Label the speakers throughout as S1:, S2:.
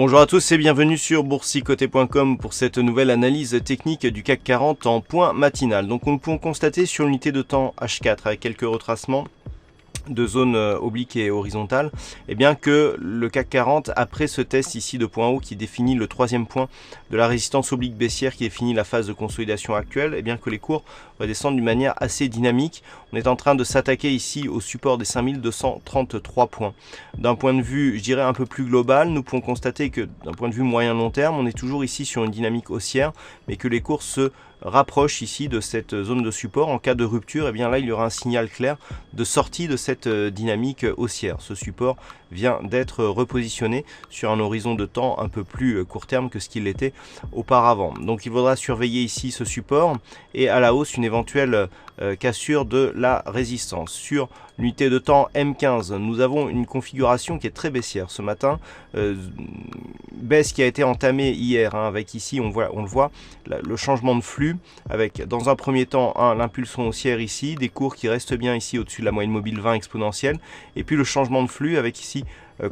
S1: Bonjour à tous et bienvenue sur boursicoté.com pour cette nouvelle analyse technique du CAC 40 en point matinal. Donc nous pouvons constater sur l'unité de temps H4 avec quelques retracements de zones obliques et horizontales, et bien que le CAC 40, après ce test ici de point haut qui définit le troisième point de la résistance oblique baissière qui définit la phase de consolidation actuelle, et bien que les cours redescendent d'une manière assez dynamique. On est en train de s'attaquer ici au support des 5233 points. D'un point de vue, je dirais, un peu plus global, nous pouvons constater que d'un point de vue moyen-long terme, on est toujours ici sur une dynamique haussière, mais que les cours se rapproche ici de cette zone de support. En cas de rupture, et bien là il y aura un signal clair de sortie de cette dynamique haussière. Ce support vient d'être repositionné sur un horizon de temps un peu plus court terme que ce qu'il était auparavant. Donc il faudra surveiller ici ce support et à la hausse une éventuelle cassure de la résistance. Sur l'unité de temps M15, nous avons une configuration qui est très baissière ce matin, baisse qui a été entamée hier, avec ici on le voit, le changement de flux avec dans un premier temps l'impulsion haussière ici, des cours qui restent bien ici au-dessus de la moyenne mobile 20 exponentielle, et puis le changement de flux avec ici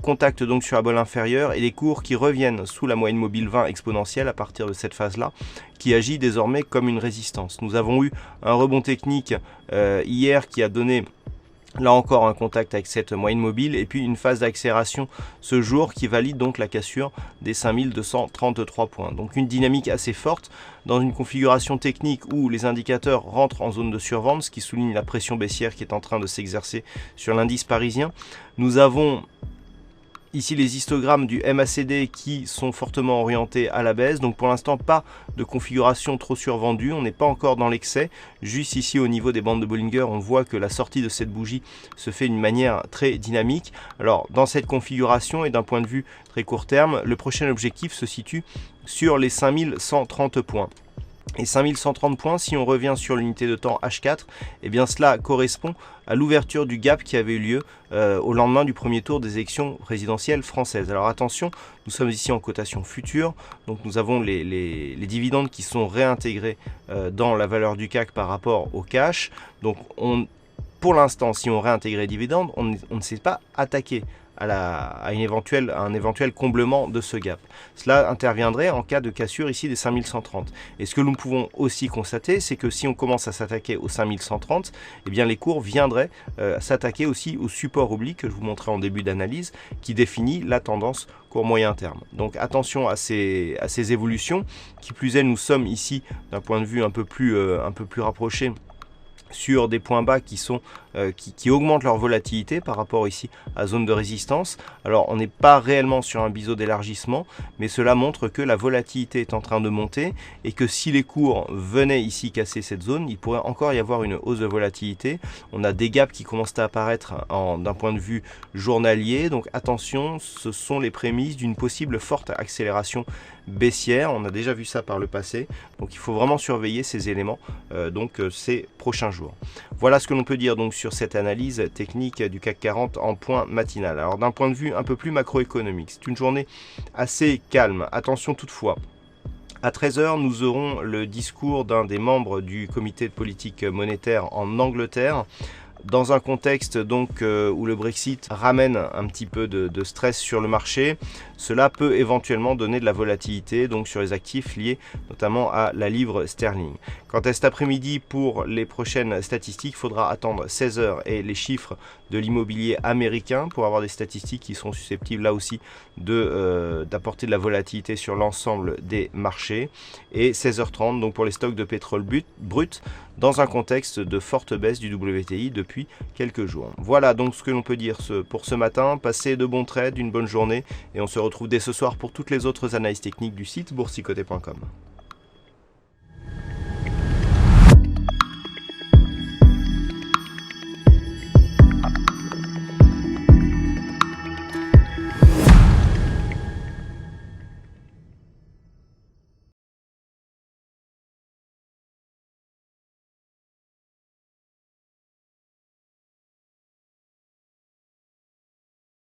S1: contact donc sur la bolle inférieure et les cours qui reviennent sous la moyenne mobile 20 exponentielle à partir de cette phase là qui agit désormais comme une résistance. Nous avons eu un rebond technique hier qui a donné là encore un contact avec cette moyenne mobile et puis une phase d'accélération ce jour qui valide donc la cassure des 5233 points. Donc une dynamique assez forte dans une configuration technique où les indicateurs rentrent en zone de survente, ce qui souligne la pression baissière qui est en train de s'exercer sur l'indice parisien. Nous avons ici les histogrammes du MACD qui sont fortement orientés à la baisse. Donc pour l'instant pas de configuration trop survendue, on n'est pas encore dans l'excès. Juste ici au niveau des bandes de Bollinger, on voit que la sortie de cette bougie se fait d'une manière très dynamique. Alors dans cette configuration et d'un point de vue très court terme, le prochain objectif se situe sur les 5130 points. Et 5130 points, si on revient sur l'unité de temps H4, eh bien cela correspond à l'ouverture du gap qui avait eu lieu au lendemain du premier tour des élections présidentielles françaises. Alors attention, nous sommes ici en cotation future, donc nous avons les dividendes qui sont réintégrés dans la valeur du CAC par rapport au cash. Donc pour l'instant, si on réintègre les dividendes, on ne s'est pas attaqué à un éventuel comblement de ce gap. Cela interviendrait en cas de cassure ici des 5130. Et ce que nous pouvons aussi constater, c'est que si on commence à s'attaquer aux 5130, eh bien les cours viendraient s'attaquer aussi au support oblique que je vous montrais en début d'analyse, qui définit la tendance court moyen terme. Donc attention à ces évolutions. Qui plus est, nous sommes ici d'un point de vue un peu plus rapproché sur des points bas qui augmentent leur volatilité par rapport ici à zone de résistance. Alors on n'est pas réellement sur un biseau d'élargissement, mais cela montre que la volatilité est en train de monter et que si les cours venaient ici casser cette zone, il pourrait encore y avoir une hausse de volatilité. On a des gaps qui commencent à apparaître d'un point de vue journalier, donc attention, ce sont les prémices d'une possible forte accélération baissière. On a déjà vu ça par le passé, donc il faut vraiment surveiller ces éléments ces prochains jours. Voilà ce que l'on peut dire donc sur cette analyse technique du CAC 40 en point matinal. Alors d'un point de vue un peu plus macroéconomique, c'est une journée assez calme. Attention toutefois, à 13 h, nous aurons le discours d'un des membres du comité de politique monétaire en Angleterre. Dans un contexte donc où le Brexit ramène un petit peu de stress sur le marché, cela peut éventuellement donner de la volatilité donc sur les actifs liés notamment à la livre sterling. Quant à cet après-midi, pour les prochaines statistiques, il faudra attendre 16 h et les chiffres de l'immobilier américain pour avoir des statistiques qui sont susceptibles là aussi d'apporter de la volatilité sur l'ensemble des marchés. Et 16 h 30 donc pour les stocks de pétrole brut dans un contexte de forte baisse du WTI depuis quelques jours. Voilà donc ce que l'on peut dire pour ce matin. Passez de bons trades, une bonne journée et on se retrouve dès ce soir pour toutes les autres analyses techniques du site boursicoté.com.